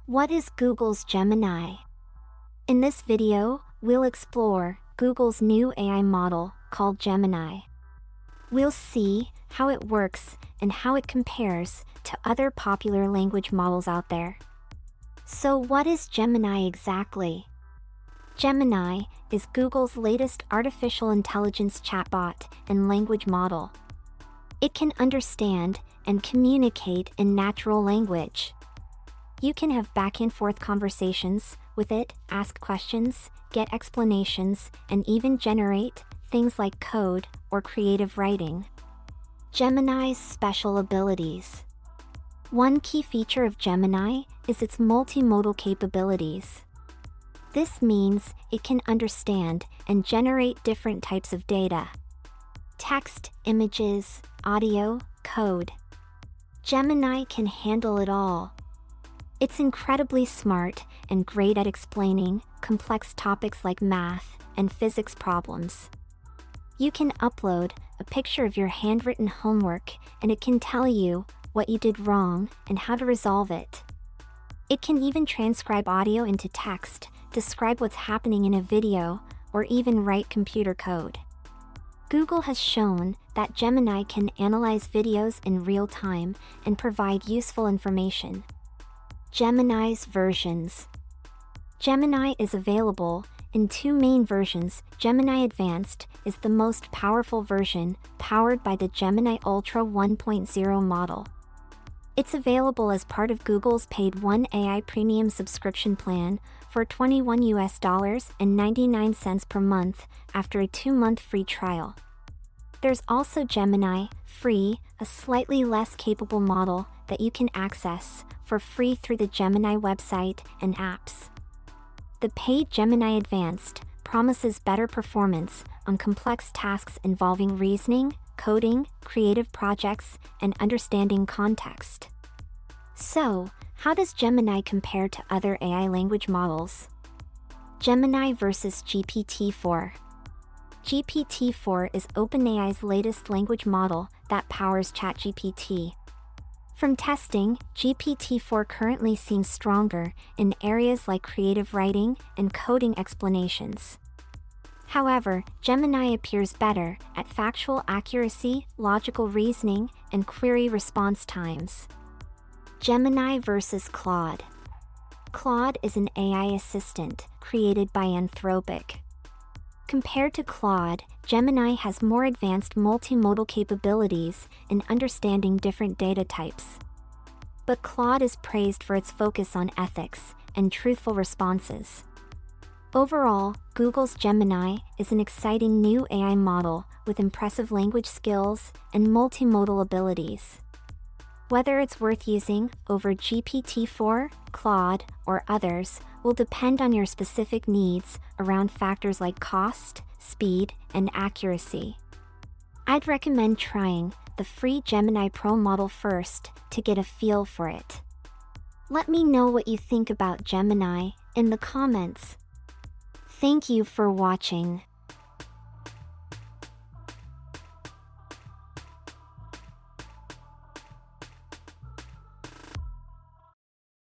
What is Google's Gemini? In this video, we'll explore Google's new AI model called Gemini. We'll see how it works and how it compares to other popular language models out there. So what is Gemini exactly? Gemini is Google's latest artificial intelligence chatbot and language model. It can understand and communicate in natural language. You can have back-and-forth conversations with it, ask questions, get explanations, and even generate things like code or creative writing. Gemini's special abilities. One key feature of Gemini is its multimodal capabilities. This means it can understand and generate different types of data: text, images, audio, code. Gemini can handle it all. It's incredibly smart and great at explaining complex topics like math and physics problems. You can upload a picture of your handwritten homework and it can tell you what you did wrong and how to resolve it. It can even transcribe audio into text, describe what's happening in a video, or even write computer code. Google has shown that Gemini can analyze videos in real time and provide useful information. Gemini's versions. Gemini is available in two main versions. Gemini Advanced is the most powerful version, powered by the Gemini Ultra 1.0 model. It's available as part of Google's paid One AI Premium subscription plan for $21.99 per month after a 2-month free trial. There's also Gemini Free, a slightly less capable model that you can access for free through the Gemini website and apps. The paid Gemini Advanced promises better performance on complex tasks involving reasoning, coding, creative projects, and understanding context. So, how does Gemini compare to other AI language models? Gemini versus GPT-4. GPT-4 is OpenAI's latest language model that powers ChatGPT. From testing, GPT-4 currently seems stronger in areas like creative writing and coding explanations. However, Gemini appears better at factual accuracy, logical reasoning, and query response times. Gemini versus Claude. Claude is an AI assistant created by Anthropic. Compared to Claude, Gemini has more advanced multimodal capabilities in understanding different data types. But Claude is praised for its focus on ethics and truthful responses. Overall, Google's Gemini is an exciting new AI model with impressive language skills and multimodal abilities. Whether it's worth using over GPT-4, Claude, or others will depend on your specific needs around factors like cost, speed, and accuracy. I'd recommend trying the free Gemini Pro model first to get a feel for it. Let me know what you think about Gemini in the comments. Thank you for watching.